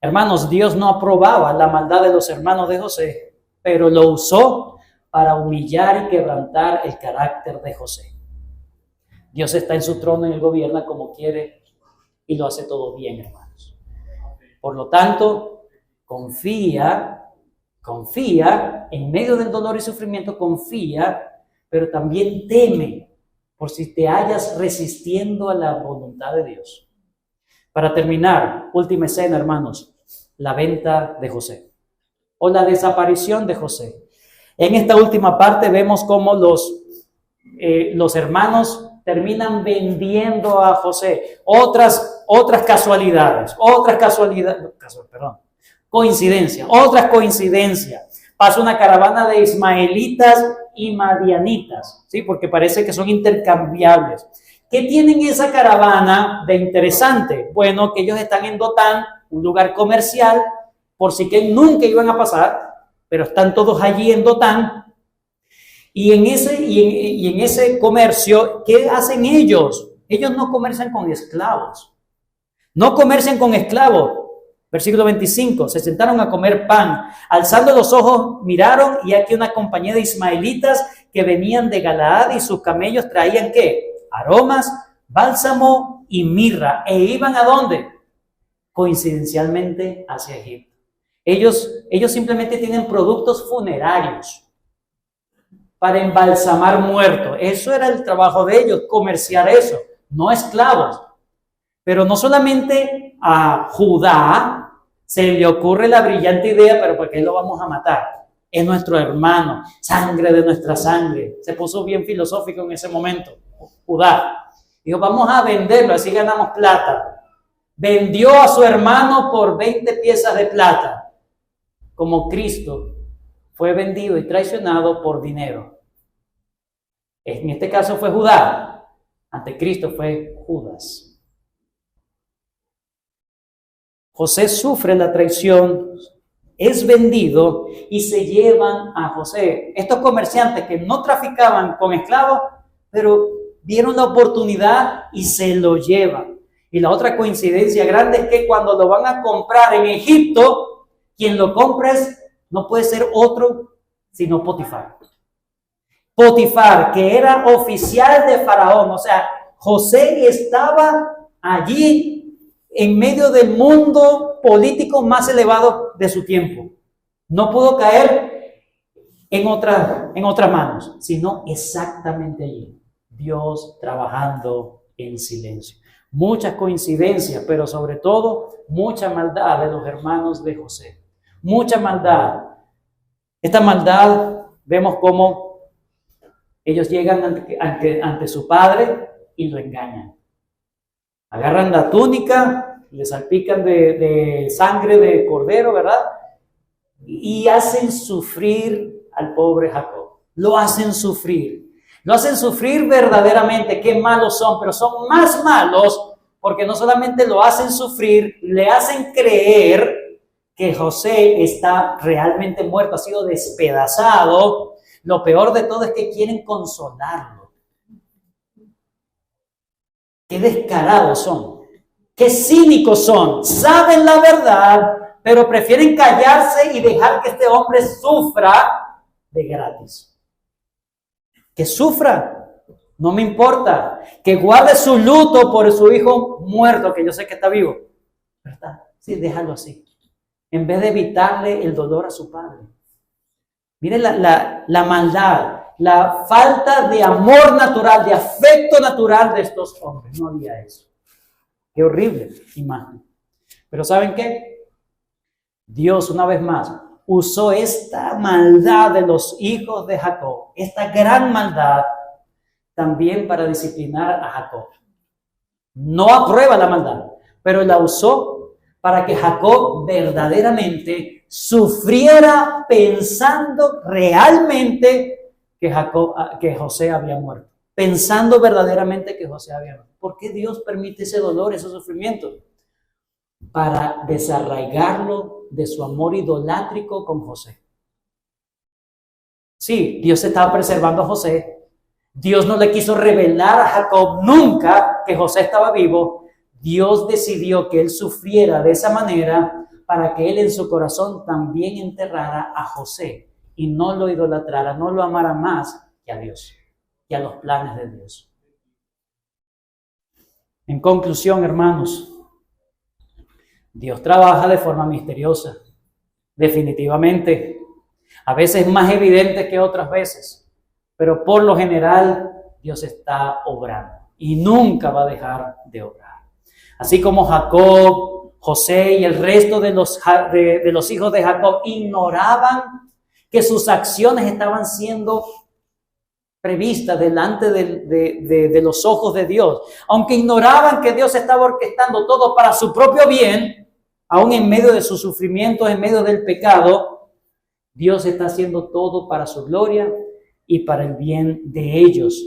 Hermanos, Dios no aprobaba la maldad de los hermanos de José, pero lo usó para humillar y quebrantar el carácter de José. Dios está en su trono y Él gobierna como quiere y lo hace todo bien, hermanos. Por lo tanto, confía en medio del dolor y sufrimiento, confía, pero también teme por si te hallas resistiendo a la voluntad de Dios. Para terminar, última escena, hermanos, la venta de José o la desaparición de José. En esta última parte vemos cómo los hermanos terminan vendiendo a José. Otras coincidencias. Pasa una caravana de ismaelitas y madianitas, ¿sí? Porque parece que son intercambiables. ¿Qué tienen esa caravana de interesante? Bueno, que ellos están en Dotán, un lugar comercial, por si que nunca iban a pasar, pero están todos allí en Dotán. Y en ese comercio, ¿qué hacen ellos? Ellos no comercian con esclavos. No comercian con esclavos. Versículo 25, se sentaron a comer pan. Alzando los ojos, miraron y aquí una compañía de ismaelitas que venían de Galaad y sus camellos traían ¿qué? Aromas, bálsamo y mirra. ¿E iban a dónde? Coincidencialmente hacia Egipto. Ellos simplemente tienen productos funerarios para embalsamar muertos. Eso era el trabajo de ellos, comerciar eso, no esclavos. Pero no solamente a Judá se le ocurre la brillante idea, pero ¿por qué lo vamos a matar? Es nuestro hermano, sangre de nuestra sangre. Se puso bien filosófico en ese momento, Judá. Dijo, vamos a venderlo, así ganamos plata. Vendió a su hermano por 20 piezas de plata, como Cristo fue vendido y traicionado por dinero. En este caso fue Judá, ante Cristo fue Judas. José sufre la traición, es vendido y se llevan a José. Estos comerciantes que no traficaban con esclavos, pero vieron la oportunidad y se lo llevan. Y la otra coincidencia grande es que cuando lo van a comprar en Egipto, quien lo compra no puede ser otro sino Potifar. Potifar, que era oficial de Faraón, o sea, José estaba allí en medio del mundo político más elevado de su tiempo. No pudo caer en otras manos, sino exactamente allí. Dios trabajando en silencio. Muchas coincidencias, pero sobre todo mucha maldad de los hermanos de José. Mucha maldad. Esta maldad vemos cómo ellos llegan ante su padre y lo engañan. Agarran la túnica, le salpican de sangre de cordero, ¿verdad? Y hacen sufrir al pobre Jacob. Lo hacen sufrir. Lo hacen sufrir verdaderamente. Qué malos son, pero son más malos porque no solamente lo hacen sufrir, le hacen creer que José está realmente muerto, ha sido despedazado. Lo peor de todo es que quieren consolarlo. Qué descarados son. Qué cínicos son. Saben la verdad, pero prefieren callarse y dejar que este hombre sufra de gratis. Que sufra, no me importa. Que guarde su luto por su hijo muerto, que yo sé que está vivo. ¿Verdad? Sí, déjalo así. En vez de evitarle el dolor a su padre. Miren la maldad, la falta de amor natural, de afecto natural de estos hombres. No había eso. Qué horrible imagen. Pero ¿saben qué? Dios, una vez más, usó esta maldad de los hijos de Jacob, esta gran maldad, también para disciplinar a Jacob. No aprueba la maldad, pero la usó para que Jacob verdaderamente sufriera pensando realmente que José había muerto. Pensando verdaderamente que José había muerto. ¿Por qué Dios permite ese dolor, ese sufrimiento? Para desarraigarlo de su amor idolátrico con José. Sí, Dios estaba preservando a José. Dios no le quiso revelar a Jacob nunca que José estaba vivo. Dios decidió que él sufriera de esa manera para que él en su corazón también enterrara a José y no lo idolatrara, no lo amara más que a Dios y a los planes de Dios. En conclusión, hermanos, Dios trabaja de forma misteriosa, definitivamente. A veces más evidente que otras veces, pero por lo general Dios está obrando y nunca va a dejar de obrar. Así como Jacob, José y el resto de los hijos de Jacob ignoraban que sus acciones estaban siendo previstas delante de los ojos de Dios, aunque ignoraban que Dios estaba orquestando todo para su propio bien, aún en medio de sus sufrimientos, en medio del pecado, Dios está haciendo todo para su gloria y para el bien de ellos,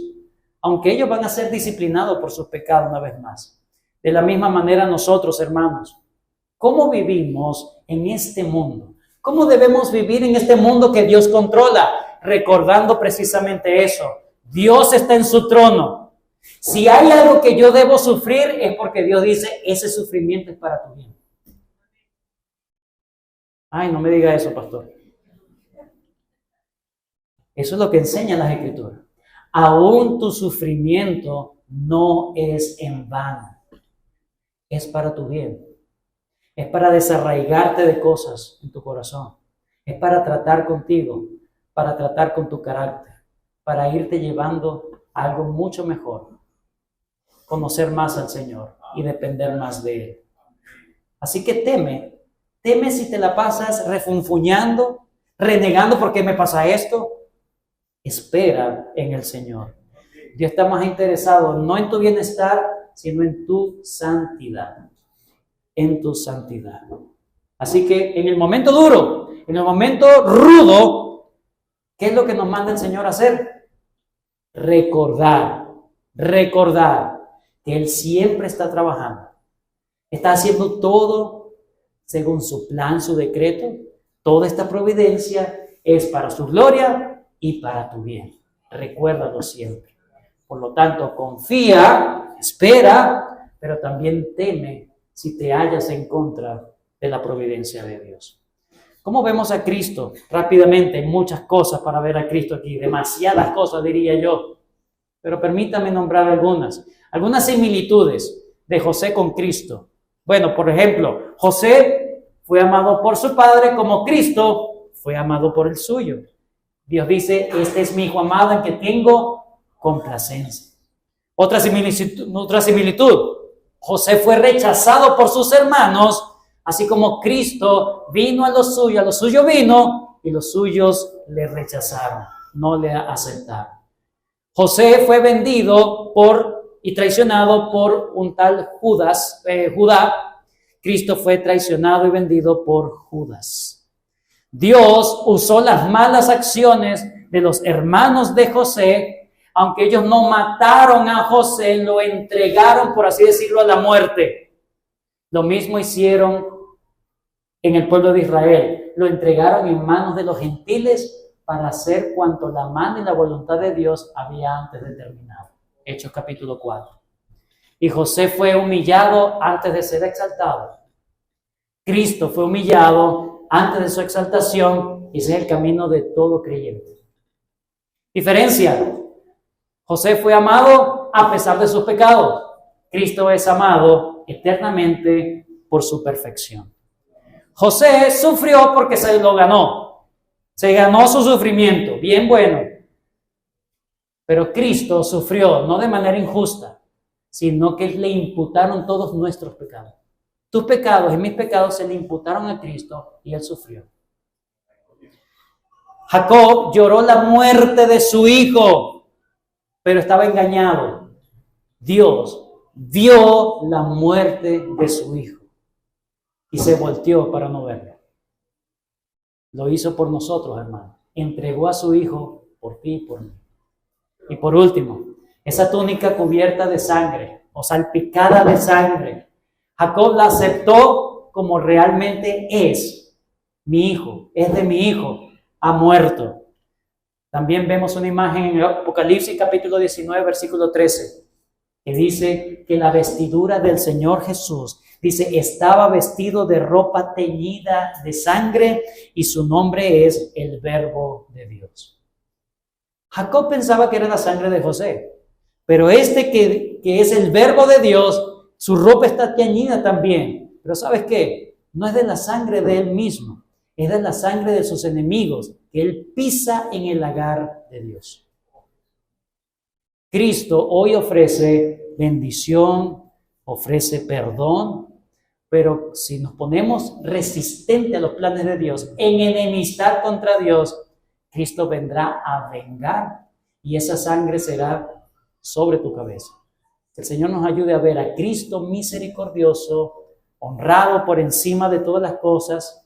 aunque ellos van a ser disciplinados por sus pecados una vez más. De la misma manera nosotros, hermanos, ¿cómo vivimos en este mundo? ¿Cómo debemos vivir en este mundo que Dios controla? Recordando precisamente eso. Dios está en su trono. Si hay algo que yo debo sufrir es porque Dios dice, ese sufrimiento es para tu bien. Ay, no me diga eso, pastor. Eso es lo que enseñan las Escrituras. Aún tu sufrimiento no es en vano. Es para tu bien. Es para desarraigarte de cosas en tu corazón. Es para tratar contigo, para tratar con tu carácter, para irte llevando a algo mucho mejor. Conocer más al Señor y depender más de Él. Así que teme si te la pasas refunfuñando, renegando por qué me pasa esto. Espera en el Señor. Dios está más interesado no en tu bienestar, sino en tu santidad. En tu santidad. Así que en el momento duro, en el momento rudo, ¿qué es lo que nos manda el Señor a hacer? Recordar que Él siempre está trabajando. Está haciendo todo según su plan, su decreto. Toda esta providencia es para su gloria y para tu bien. Recuérdalo siempre. Por lo tanto, confía, espera, pero también teme si te hallas en contra de la providencia de Dios. ¿Cómo vemos a Cristo? Rápidamente, hay muchas cosas para ver a Cristo aquí, demasiadas cosas diría yo, pero permítame nombrar algunas similitudes de José con Cristo. Bueno, por ejemplo, José fue amado por su padre como Cristo fue amado por el suyo. Dios dice, este es mi hijo amado en que tengo complacencia. Otra similitud, José fue rechazado por sus hermanos, así como Cristo vino a los suyos vino y los suyos le rechazaron, no le aceptaron. José fue vendido y traicionado por un tal Judá. Cristo fue traicionado y vendido por Judas. Dios usó las malas acciones de los hermanos de José. Aunque ellos no mataron a José, lo entregaron, por así decirlo, a la muerte. Lo mismo hicieron en el pueblo de Israel. Lo entregaron en manos de los gentiles para hacer cuanto la mano y la voluntad de Dios había antes determinado. Hechos capítulo 4. Y José fue humillado antes de ser exaltado. Cristo fue humillado antes de su exaltación, y ese es el camino de todo creyente. Diferencia. José fue amado a pesar de sus pecados. Cristo es amado eternamente por su perfección. José sufrió porque se lo ganó. Se ganó su sufrimiento, bien bueno. Pero Cristo sufrió no de manera injusta, sino que le imputaron todos nuestros pecados. Tus pecados y mis pecados se le imputaron a Cristo y Él sufrió. Jacob lloró la muerte de su hijo, pero estaba engañado. Dios vio la muerte de su hijo y se volteó para no verlo. Lo hizo por nosotros, hermano. Entregó a su Hijo por ti y por mí. Y por último, esa túnica cubierta de sangre o salpicada de sangre, Jacob la aceptó como realmente es. Mi hijo, es de mi hijo, ha muerto. También vemos una imagen en Apocalipsis capítulo 19, versículo 13, que dice que la vestidura del Señor Jesús, dice, estaba vestido de ropa teñida de sangre y su nombre es el Verbo de Dios. Jacob pensaba que era la sangre de José, pero que es el Verbo de Dios, su ropa está teñida también. Pero ¿sabes qué? No es de la sangre de él mismo, es de la sangre de sus enemigos, que él pisa en el lagar de Dios. Cristo hoy ofrece bendición, ofrece perdón, pero si nos ponemos resistentes a los planes de Dios, en enemistad contra Dios, Cristo vendrá a vengar y esa sangre será sobre tu cabeza. Que el Señor nos ayude a ver a Cristo misericordioso, honrado por encima de todas las cosas,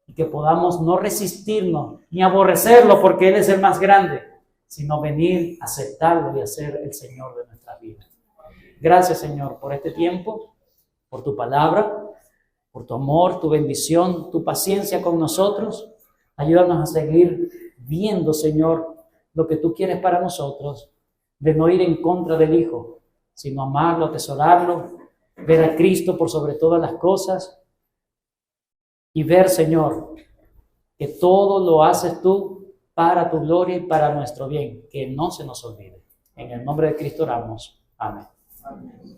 y que podamos no resistirnos ni aborrecerlo porque Él es el más grande, sino venir, aceptarlo y hacer el Señor de nuestra vida. Gracias, Señor, por este tiempo, por tu palabra, por tu amor, tu bendición, tu paciencia con nosotros. Ayúdanos a seguir viendo, Señor, lo que tú quieres para nosotros, de no ir en contra del Hijo, sino amarlo, atesorarlo, ver a Cristo por sobre todas las cosas y ver, Señor, que todo lo haces tú para tu gloria y para nuestro bien, que no se nos olvide. En el nombre de Cristo oramos. Amén.